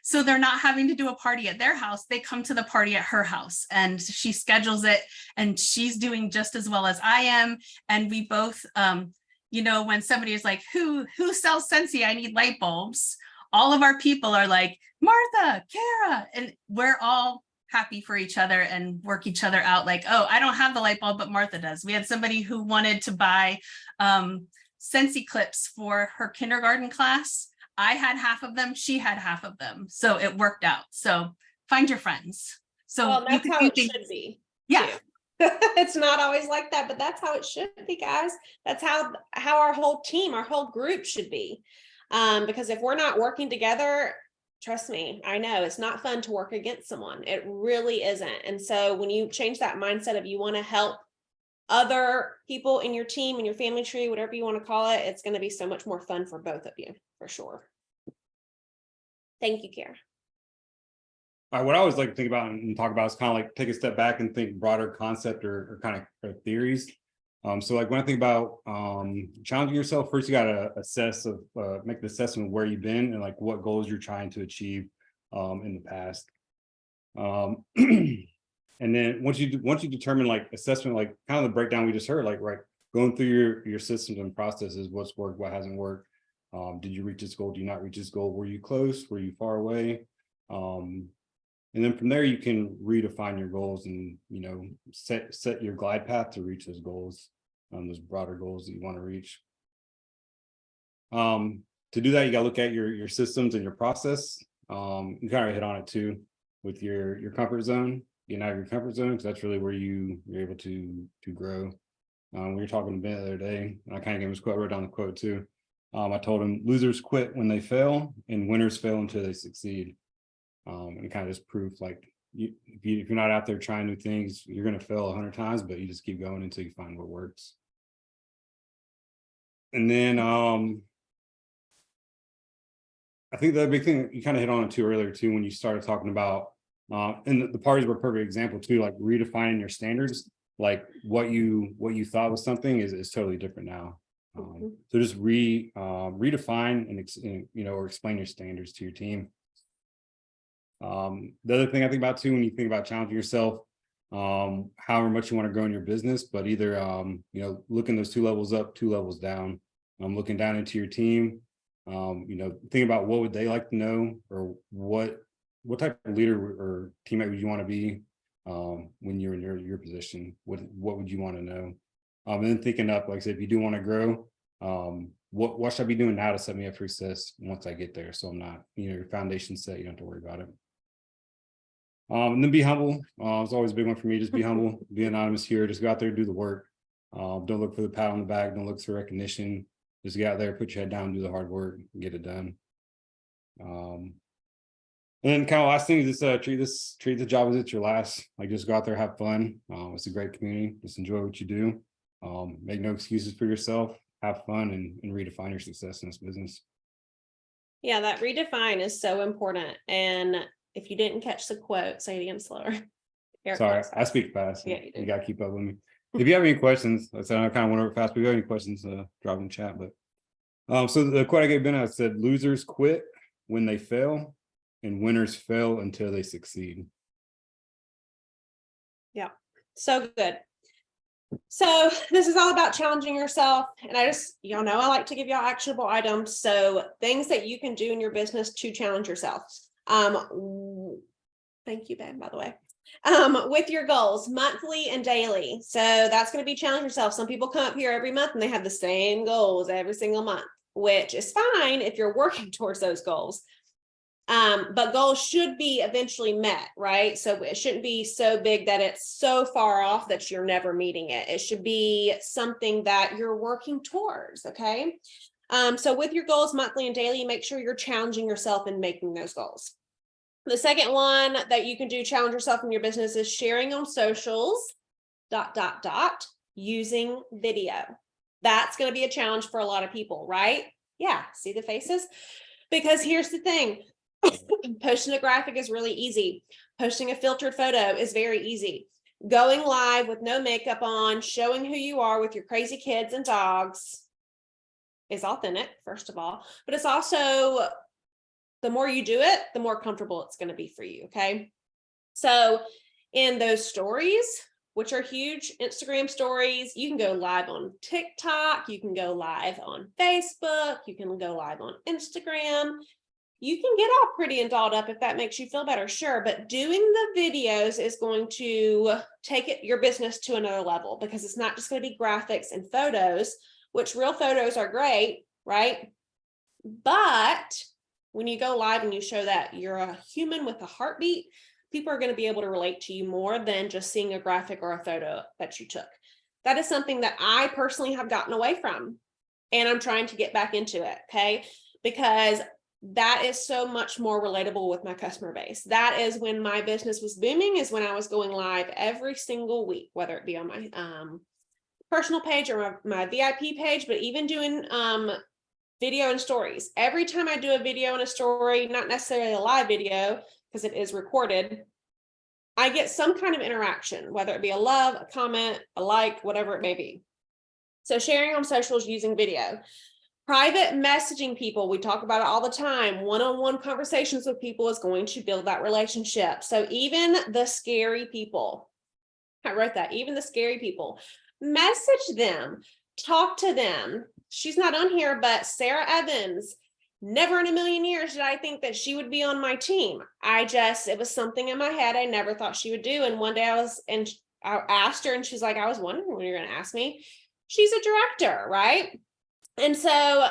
So they're not having to do a party at their house. They come to the party at her house, and she schedules it, and she's doing just as well as I am. And we both, when somebody is like, who sells Scentsy? I need light bulbs. All of our people are like, Martha, Kara, and we're all happy for each other and work each other out. Like, oh, I don't have the light bulb, but Martha does. We had somebody who wanted to buy Scentsy clips for her kindergarten class. I had half of them, she had half of them. So it worked out. So find your friends. So that's how it should be. Yeah. It's not always like that, but that's how it should be, guys. That's how our whole team, our whole group should be. Because if we're not working together, trust me, I know it's not fun to work against someone. It really isn't. And so when you change that mindset of you want to help other people in your team, in your family tree, whatever you want to call it, it's going to be so much more fun for both of you, for sure. Thank you, Kara. What I always like to think about and talk about is kind of like take a step back and think broader concept or kind of theories. So like when I think about challenging yourself, first you got to make the assessment of where you've been and like what goals you're trying to achieve in the past. And then once you determine like assessment, like kind of the breakdown we just heard, like right, going through your systems and processes, what's worked, what hasn't worked. Did you reach this goal? Did you not reach this goal? Were you close? Were you far away? And then from there you can redefine your goals and set your glide path to reach those goals, those broader goals that you want to reach. To do that, you got to look at your systems and your process. You kind of hit on it too with your comfort zone. Getting out of your comfort zone, because that's really where you're able to grow. We were talking a bit the other day, and I kind of gave this quote, I wrote down the quote too. I told them losers quit when they fail and winners fail until they succeed. And kind of just proof like if you're not out there trying new things, you're going to fail 100 times, but you just keep going until you find what works. And then I think the big thing you kind of hit on it too earlier too, when you started talking about, and the parties were a perfect example too, like redefining your standards, like what you thought was something is totally different now. So just redefine and or explain your standards to your team. The other thing I think about too, when you think about challenging yourself, however much you want to grow in your business, but either looking those 2 levels up, 2 levels down, looking down into your team, think about what would they like to know, or what type of leader or teammate would you want to be when you're in your position. What would you want to know? And then thinking up, like I said, if you do want to grow, what should I be doing now to set me up for success once I get there, so I'm not, your foundation set, you don't have to worry about it. And then be humble. It's always a big one for me. Just be humble, be anonymous here. Just go out there, do the work. Don't look for the pat on the back. Don't look for recognition. Just get out there, put your head down, do the hard work, and get it done. And then kind of last thing is just treat the job as it's your last. Like just go out there, have fun. It's a great community. Just enjoy what you do. Make no excuses for yourself. Have fun and redefine your success in this business. Yeah, that redefine is so important. And if you didn't catch the quote, say it again slower. Eric, Sorry, I speak fast. Yeah, you got to keep up with me. If you have any questions, I said I kind of went over fast, but if you have any questions, drop in chat. But so the quote I gave Ben, I said, losers quit when they fail and winners fail until they succeed. Yeah, so good. So this is all about challenging yourself. And y'all know I like to give y'all actionable items. So things that you can do in your business to challenge yourself. Thank you, Ben, by the way. With your goals, monthly and daily. So that's going to be challenge yourself. Some people come up here every month and they have the same goals every single month, which is fine if you're working towards those goals. But goals should be eventually met, right? So it shouldn't be so big that it's so far off that you're never meeting it. It should be something that you're working towards, okay? So with your goals, monthly and daily, make sure you're challenging yourself in making those goals. The second one that you can do, challenge yourself in your business, is sharing on socials, ... using video. That's going to be a challenge for a lot of people, right? Yeah, see the faces? Because here's the thing. Posting a graphic is really easy. Posting a filtered photo is very easy. Going live with no makeup on, showing who you are with your crazy kids and dogs is authentic, first of all, but it's also, the more you do it, the more comfortable it's going to be for you. Okay. So in those stories, which are huge, Instagram stories, you can go live on TikTok, you can go live on Facebook, you can go live on Instagram. You can get all pretty and dolled up if that makes you feel better, sure. But doing the videos is going to take your business to another level, because it's not just going to be graphics and photos, which real photos are great, right? But when you go live and you show that you're a human with a heartbeat, people are going to be able to relate to you more than just seeing a graphic or a photo that you took. That is something that I personally have gotten away from, and I'm trying to get back into it, okay? Because that is so much more relatable with my customer base. That is when my business was booming, is when I was going live every single week, whether it be on my personal page or my VIP page, but even doing video and stories. Every time I do a video and a story, not necessarily a live video because it is recorded, I get some kind of interaction, whether it be a love, a comment, a like, whatever it may be. So sharing on socials using video. Private messaging people, we talk about it all the time. One-on-one conversations with people is going to build that relationship. So even the scary people, I wrote that, even the scary people, message them, talk to them. She's not on here, but Sarah Evans, never in a million years did I think that she would be on my team. It was something in my head I never thought she would do. And one day I asked her and she's like, I was wondering when you're going to ask me. She's a director, right? And so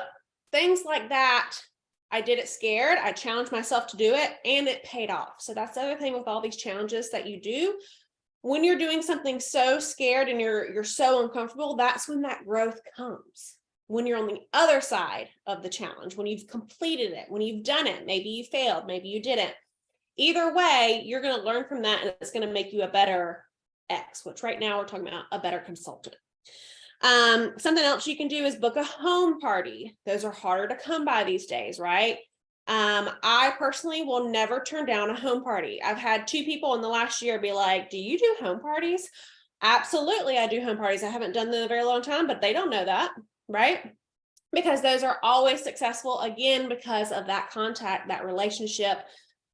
things like that, I did it scared. I challenged myself to do it and it paid off. So that's the other thing with all these challenges that you do. When you're doing something so scared and you're so uncomfortable, that's when that growth comes. when you're on the other side of the challenge, when you've completed it, when you've done it, maybe you failed, maybe you didn't. Either way, you're going to learn from that, and it's going to make you a better X, which right now we're talking about a better consultant. Something else you can do is book a home party. Those are harder to come by these days, right? I personally will never turn down a home party. I've had 2 people in the last year be like, do you do home parties? Absolutely, I do home parties. I haven't done them in a very long time, but they don't know that, right? Because those are always successful, again, because of that contact, that relationship,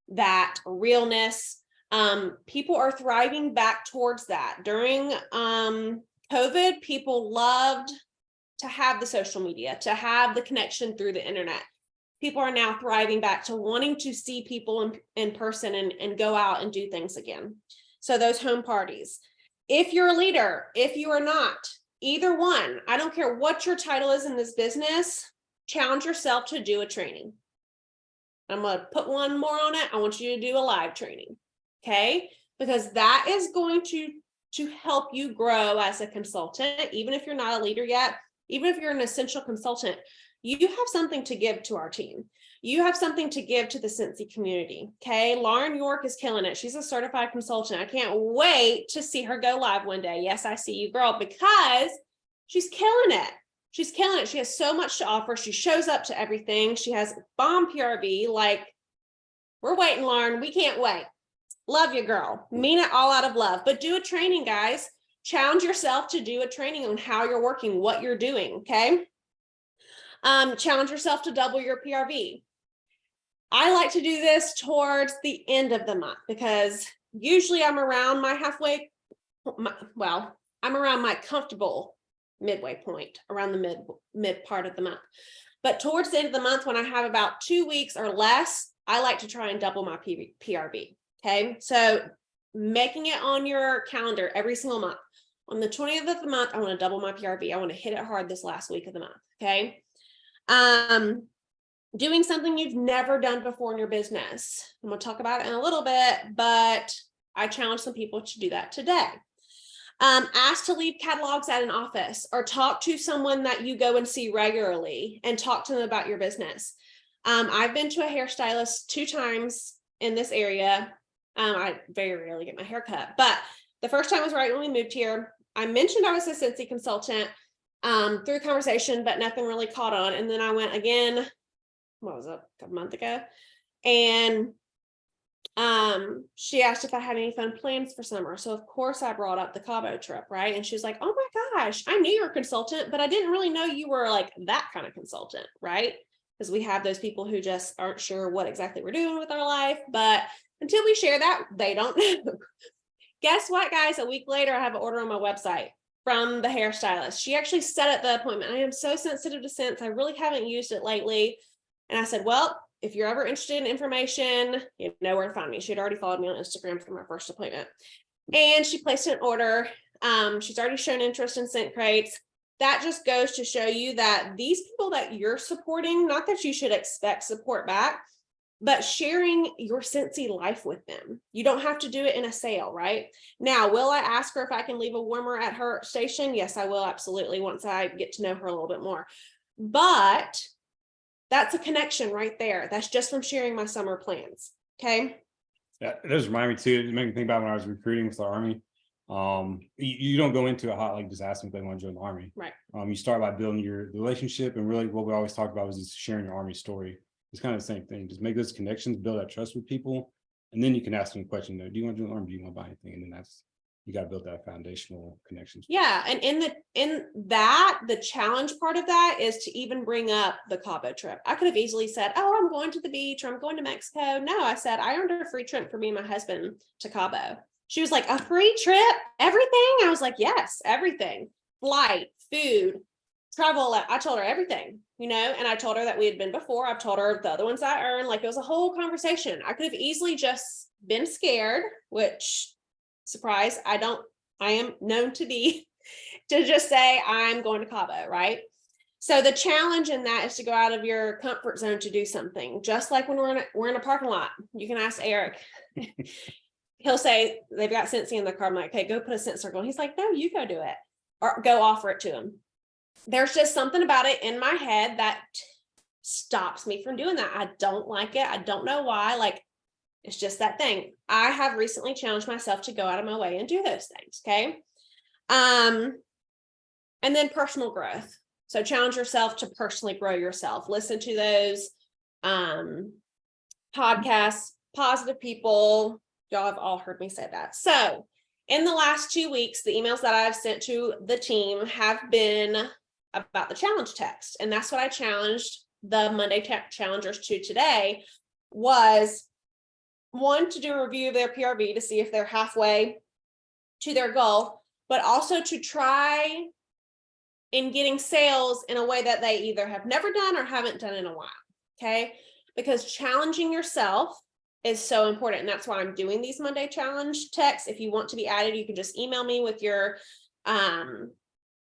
that realness. People are thriving back towards that. During COVID, people loved to have the social media, to have the connection through the internet. People are now thriving back to wanting to see people in person and go out and do things again. So those home parties. If you're a leader, if you are not, either one, I don't care what your title is in this business, challenge yourself to do a training. I'm going to put one more on it. I want you to do a live training. Okay. Because that is going to help you grow as a consultant, even if you're not a leader yet, even if you're an essential consultant, you have something to give to our team. You have something to give to the Scentsy community. Okay. Lauren York is killing it. She's a certified consultant. I can't wait to see her go live one day. Yes, I see you, girl, because she's killing it. She's killing it. She has so much to offer. She shows up to everything. She has bomb PRV. Like, we're waiting, Lauren. We can't wait. Love you, girl. Mean it all out of love. But do a training, guys. Challenge yourself to do a training on how you're working, what you're doing. Okay. Challenge yourself to double your PRV. I like to do this towards the end of the month because usually I'm around my I'm around my comfortable midway point, around the mid part of the month. But towards the end of the month, when I have about 2 weeks or less, I like to try and double my PRV. Okay. So making it on your calendar every single month. On the 20th of the month, I want to double my PRV. I want to hit it hard this last week of the month. Okay. Doing something you've never done before in your business. I'm going to talk about it in a little bit, but I challenge some people to do that today. Ask to leave catalogs at an office or talk to someone that you go and see regularly and talk to them about your business. I've been to a hairstylist 2 times in this area. I very rarely get my hair cut, but the first time was right when we moved here. I mentioned I was a Scentsy consultant through conversation, but nothing really caught on. And then I went again, what was it, a month ago? And she asked if I had any fun plans for summer. So of course I brought up the Cabo trip, right? And she's like, oh my gosh, I knew you were a consultant, but I didn't really know you were like that kind of consultant, right? Because we have those people who just aren't sure what exactly we're doing with our life, but until we share that, they don't know. Guess what, guys? A week later, I have an order on my website from the hairstylist. She actually set up the appointment. I am so sensitive to scents. I really haven't used it lately. And I said, well, if you're ever interested in information, you know where to find me. She had already followed me on Instagram for my first appointment. And she placed an order. She's already shown interest in scent crates. That just goes to show you that these people that you're supporting, not that you should expect support back, but sharing your Scentsy life with them. You don't have to do it in a sale, right? Now, will I ask her if I can leave a warmer at her station? Yes, I will, absolutely, once I get to know her a little bit more. But that's a connection right there. That's just from sharing my summer plans, okay? Yeah, it does remind me too, it made me think about when I was recruiting with the Army. You don't go into a hot, like just asking if they want to join the Army. Right. You start by building your relationship, and really what we always talk about is just sharing your Army story. It's kind of the same thing. Just make those connections, build that trust with people, and then you can ask them a question. Do you want to join the Army? Do you want to buy anything? And then you got to build that foundational connections. Yeah, and in that, the challenge part of that is to even bring up the Cabo trip. I could have easily said, oh, I'm going to the beach, or I'm going to Mexico. No, I said, I earned a free trip for me and my husband to Cabo. She was like, a free trip? Everything? I was like, yes, everything. Flight, food, travel. I told her everything, and I told her that we had been before. I've told her the other ones I earned. Like, it was a whole conversation. I could have easily just been scared, which, surprise, I am known to be, to just say I'm going to Cabo, right? So the challenge in that is to go out of your comfort zone to do something. Just like when we're in a parking lot, you can ask Eric. He'll say they've got Scentsy in the car. I'm like, okay, go put a scent circle. And he's like, no, you go do it, or go offer it to him. there's just something about it in my head that stops me from doing that. I don't like it. I don't know why. Like, it's just that thing. I have recently challenged myself to go out of my way and do those things. Okay. And then personal growth. So challenge yourself to personally grow yourself. Listen to those podcasts, positive people. Y'all have all heard me say that. So in the last 2 weeks, the emails that I've sent to the team have been about the challenge text. And that's what I challenged the Monday challengers to today, was one, to do a review of their PRV to see if they're halfway to their goal, but also to try in getting sales in a way that they either have never done or haven't done in a while. Okay. Because challenging yourself is so important. And that's why I'm doing these Monday challenge texts. If you want to be added, you can just email me with your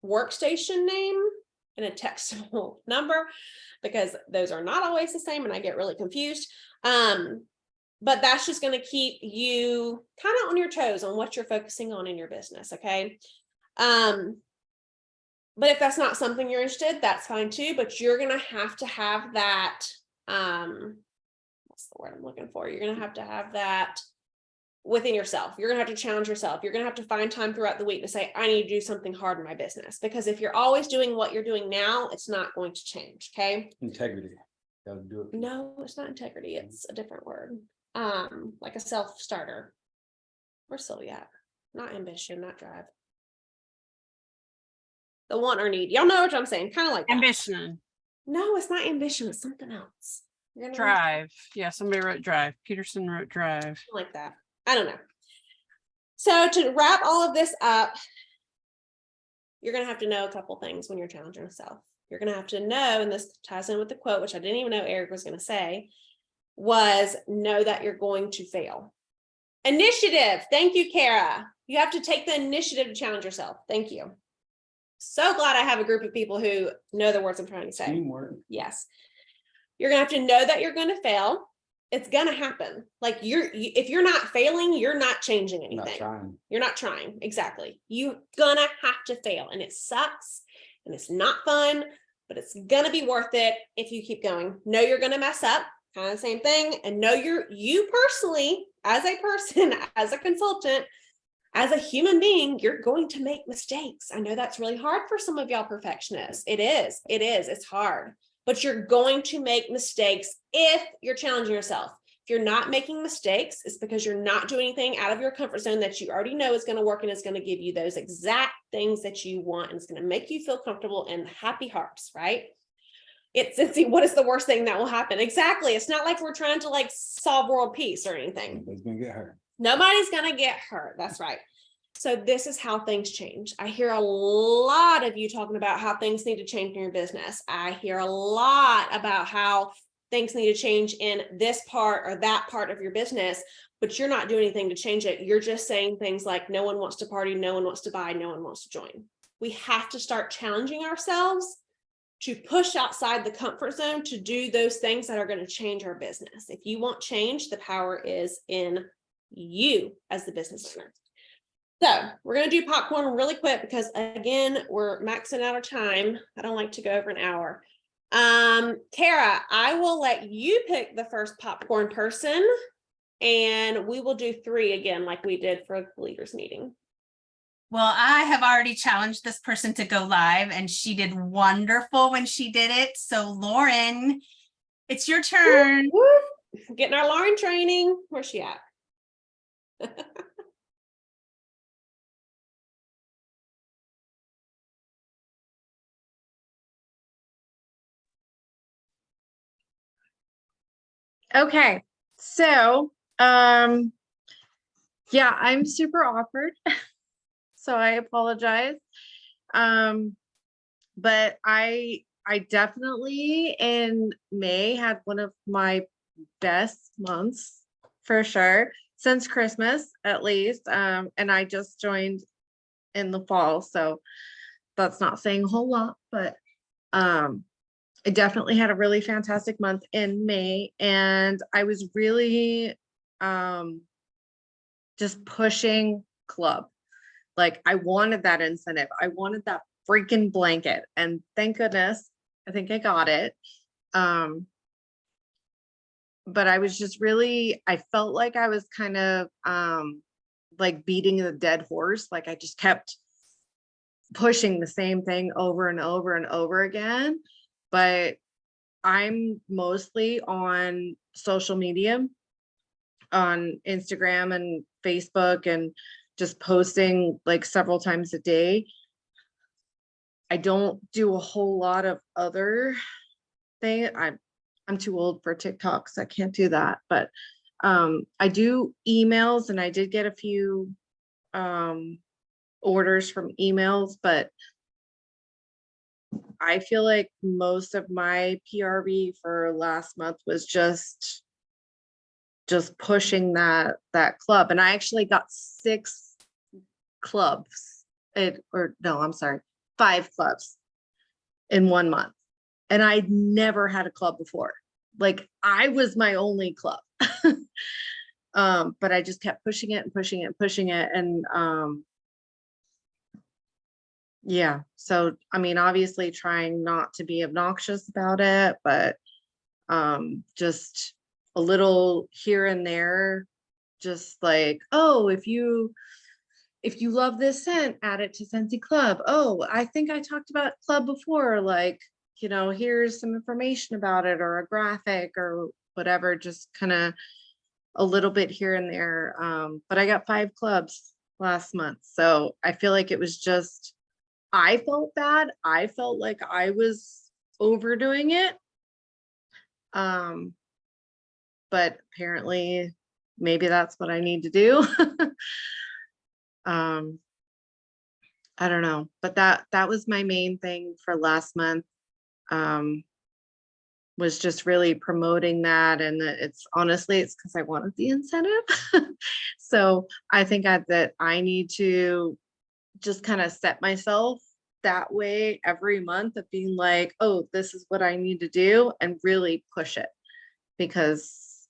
workstation name and a textable number, because those are not always the same and I get really confused. But that's just going to keep you kind of on your toes on what you're focusing on in your business. Okay. But if that's not something you're interested, that's fine too. But you're going to have that, what's the word I'm looking for? You're going to have that within yourself. You're going to have to challenge yourself. You're going to have to find time throughout the week to say, I need to do something hard in my business. Because if you're always doing what you're doing now, it's not going to change. Okay. Integrity. Gotta do it. No, it's not integrity. It's a different word. Like a self-starter. Where's Sylvia at? Not ambition, not drive. The want or need. Y'all know what I'm saying. Kind of like that. Ambition, No, it's not ambition. It's something else. You're gonna drive. Yeah, somebody wrote drive. Peterson wrote drive. like that. I don't know. So to wrap all of this up, you're going to have to know a couple things when you're challenging yourself. You're going to have to know, and this ties in with the quote, which I didn't even know Eric was going to say, was know that you're going to fail. Initiative. Thank you, Kara. You have to take the initiative to challenge yourself. Thank you. So glad I have a group of people who know the words I'm trying to say. Teamwork. Yes. You're going to have to know that you're going to fail. It's going to happen. Like if you're not failing, you're not changing anything. Not trying. You're not trying. Exactly. You're going to have to fail, and it sucks and it's not fun, but it's going to be worth it if you keep going. Know you're going to mess up, kind of the same thing. And know you personally, as a person, as a consultant, as a human being, you're going to make mistakes. I know that's really hard for some of y'all perfectionists. It is. It's hard, but you're going to make mistakes if you're challenging yourself. If you're not making mistakes, it's because you're not doing anything out of your comfort zone that you already know is going to work, and it's going to give you those exact things that you want, and it's going to make you feel comfortable and happy hearts, right? It's what is the worst thing that will happen? Exactly. It's not like we're trying to like solve world peace or anything. Nobody's gonna get hurt. Nobody's going to get hurt. That's right. So this is how things change. I hear a lot of you talking about how things need to change in your business. I hear a lot about how things need to change in this part or that part of your business, but you're not doing anything to change it. You're just saying things like, no one wants to party, no one wants to buy, no one wants to join. We have to start challenging ourselves to push outside the comfort zone to do those things that are going to change our business. If you want change, the power is in you as the business owner. So we're going to do popcorn really quick because, again, we're maxing out our time. I don't like to go over an hour. Kara, I will let you pick the first popcorn person, and we will do 3 again like we did for the leaders meeting. Well, I have already challenged this person to go live, and she did wonderful when she did it. So Lauren, it's your turn. Woo, woo. Getting our Lauren training. Where's she at? Okay, so yeah, I'm super awkward, so I apologize. But I definitely in May had one of my best months for sure since Christmas, at least. And I just joined in the fall, so that's not saying a whole lot, but I definitely had a really fantastic month in May, and I was really just pushing club. Like I wanted that incentive. I wanted that freaking blanket. And thank goodness, I think I got it. But I was just really, I felt like I was kind of like beating the dead horse. Like I just kept pushing the same thing over and over and over again. But I'm mostly on social media, on Instagram and Facebook, and just posting like several times a day. I don't do a whole lot of other thing. I'm too old for TikTok, so I can't do that. But I do emails, and I did get a few orders from emails, but I feel like most of my PRV for last month was just pushing that club. And I actually got 6 clubs, 5 clubs in 1 month. And I'd never had a club before. Like I was my only club. But I just kept pushing it and pushing it and pushing it. And yeah, so I mean, obviously trying not to be obnoxious about it, but just a little here and there, just like, oh, if you love this scent, add it to Scentsy Club. Oh, I think I talked about club before, like, you know, here's some information about it, or a graphic or whatever, just kind of a little bit here and there. But I got 5 clubs last month. So I feel like it was just, I felt bad. I felt like I was overdoing it. But apparently maybe that's what I need to do. I don't know, but that was my main thing for last month. Was just really promoting that. And it's honestly, it's because I wanted the incentive. So I think that I need to just kind of set myself that way every month of being like, oh, this is what I need to do, and really push it, because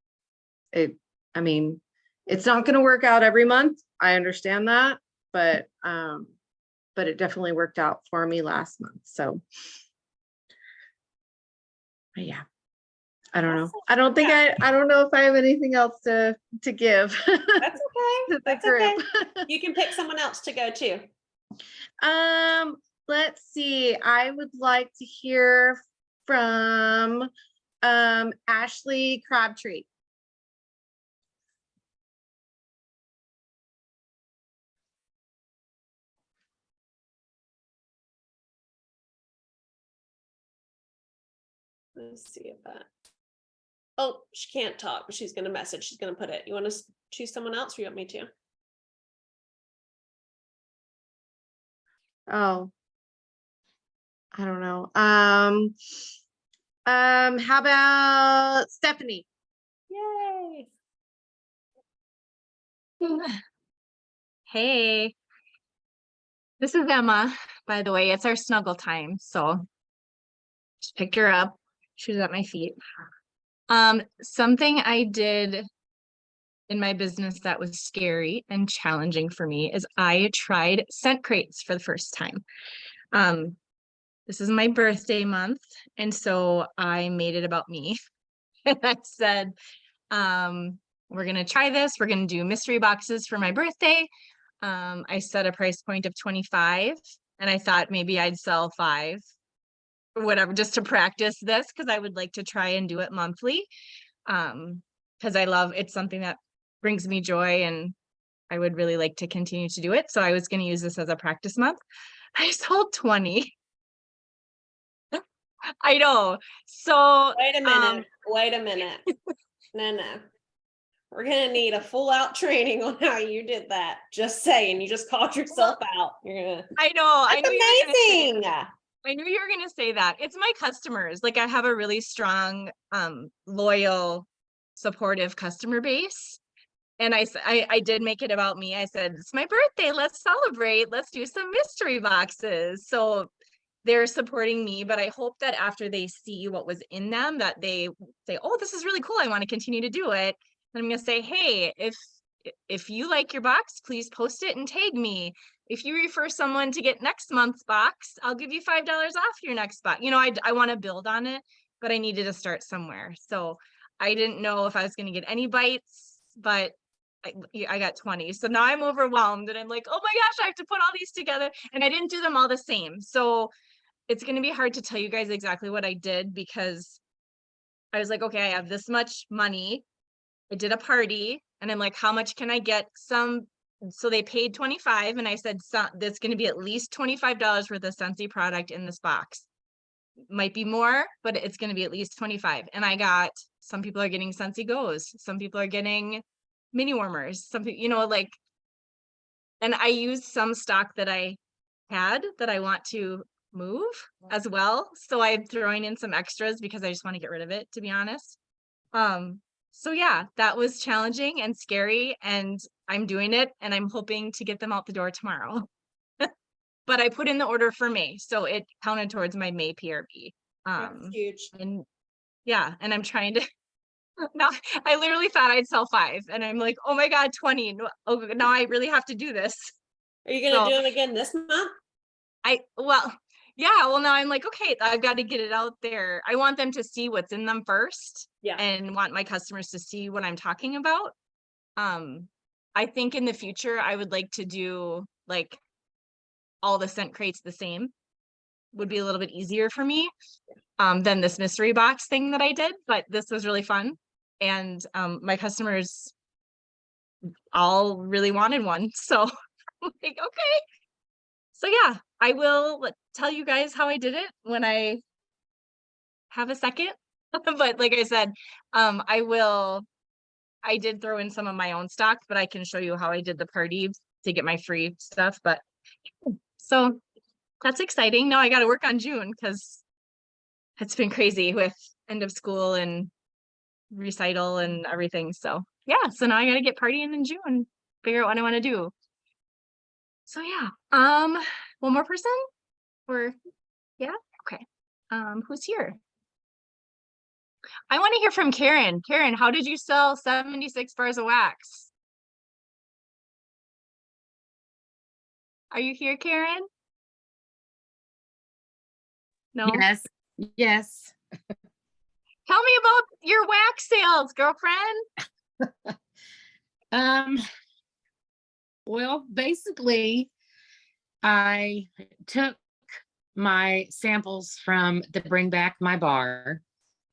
I mean, it's not going to work out every month. I understand that, but it definitely worked out for me last month. So but yeah, I don't know. I don't think I don't know if I have anything else to give. That's okay. to the That's group. okay. You can pick someone else to go to. Let's see. I would like to hear from Ashley Crabtree. Let's see if that. Oh, she can't talk, but she's gonna message. She's gonna put it. You want to choose someone else, or you want me to? Oh, I don't know. How about Stephanie? Yay! Hey, this is Emma, by the way. It's our snuggle time, so just picked her up. She was at my feet. Something I did in my business that was scary and challenging for me is I tried scent crates for the first time. This is my birthday month, and so I made it about me. And I said, we're gonna try this. We're gonna do mystery boxes for my birthday. I set a price point of 25, and I thought maybe I'd sell 5 or whatever, just to practice this, because I would like to try and do it monthly. Because I love, it's something that brings me joy, and I would really like to continue to do it. So I was going to use this as a practice month. I sold 20. I know. So Wait a minute. Wait a minute. No. We're gonna need a full out training on how you did that. Just saying, you just called yourself out. You're gonna. I know. That's amazing. I knew you were going to say that. It's my customers. Like, I have a really strong, loyal, supportive customer base. And I did make it about me. I said, it's my birthday. Let's celebrate. Let's do some mystery boxes. So they're supporting me, but I hope that after they see what was in them, that they say, oh, this is really cool. I want to continue to do it. And I'm going to say, hey, if you like your box, please post it and tag me. if you refer someone to get next month's box, I'll give you $5 off your next box. You know, I want to build on it, but I needed to start somewhere. So I didn't know if I was going to get any bites, but I got 20. So now I'm overwhelmed and I'm like, oh my gosh, I have to put all these together. And I didn't do them all the same. So it's going to be hard to tell you guys exactly what I did because I was like, okay, I have this much money. I did a party and I'm like, how much can I get some? So they paid 25 and I said, so, that's going to be at least $25 worth of Scentsy product in this box. Might be more, but it's going to be at least 25. And I got, some people are getting Scentsy Goes. Some people are getting mini warmers, something, you know, like, and I used some stock that I had that I want to move as well. So I'm throwing in some extras because I just want to get rid of it, to be honest. So yeah, that was challenging and scary and I'm doing it and I'm hoping to get them out the door tomorrow. But I put in the order for May, so it counted towards my May PRB. That's huge. And yeah, and I'm trying to now I literally thought I'd sell 5 and I'm like, oh my God, 20. Oh, now I really have to do this. Are you gonna So- do them again this month? Well, now I'm like, okay, I've got to get it out there. I want them to see what's in them first Yeah. and want my customers to see what I'm talking about. I think in the future, I would like to do like all the scent crates the same. Would be a little bit easier for me than this mystery box thing that I did, but this was really fun. And my customers all really wanted one. So I'm like, okay. So yeah, I will tell you guys how I did it when I have a second. But like I said, I did throw in some of my own stock, but I can show you how I did the party to get my free stuff. But so that's exciting. Now I got to work on June because it's been crazy with end of school and recital and everything. So yeah, so now I got to get partying in June, figure out what I want to do. So yeah, one more person or yeah, okay. Who's here? I want to hear from Karen. Karen, how did you sell 76 bars of wax? Are you here, Karen? No. Yes, yes. Tell me about your wax sales, girlfriend. Well, basically, I took my samples from the Bring Back My Bar.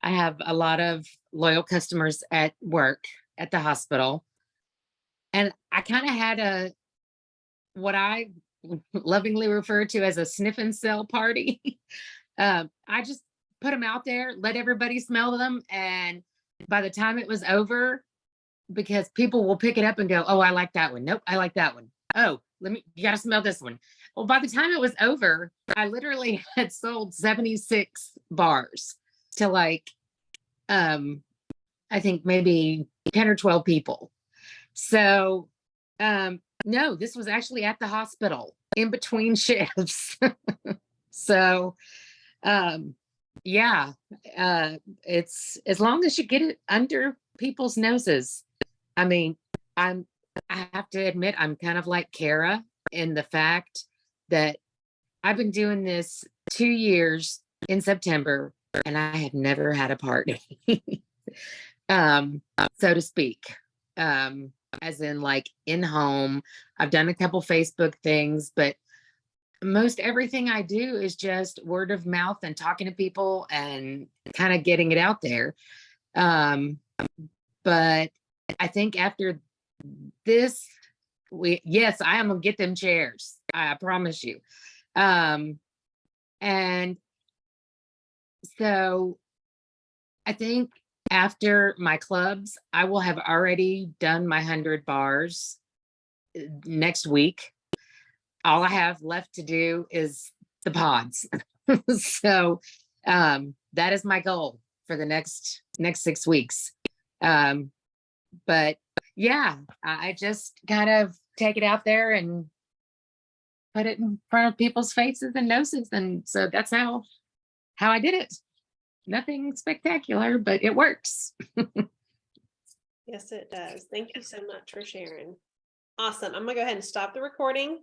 I have a lot of loyal customers at work at the hospital. And I kind of had what I lovingly refer to as a sniff and sell party. I just put them out there, let everybody smell them. And by the time it was over, because people will pick it up and go, oh, I like that one. Nope, I like that one. Oh, you got to smell this one. Well, by the time it was over, I literally had sold 76 bars to like, I think maybe 10 or 12 people. So, no, this was actually at the hospital in between shifts. So, yeah, it's as long as you get it under people's noses. I mean, I have to admit, I'm kind of like Kara in the fact that I've been doing this 2 years in September and I have never had a party, so to speak, as in like in home. I've done a couple Facebook things, but most everything I do is just word of mouth and talking to people and kind of getting it out there. But I think after this, yes, I am gonna get them chairs. I promise you. And so I think after my clubs, I will have already done my 100 bars next week. All I have left to do is the pods. So that is my goal for the next 6 weeks. But yeah, I just kind of take it out there and put it in front of people's faces and noses. And so that's how I did it. Nothing spectacular, but it works. Yes, it does. Thank you so much for sharing. Awesome. I'm gonna go ahead and stop the recording.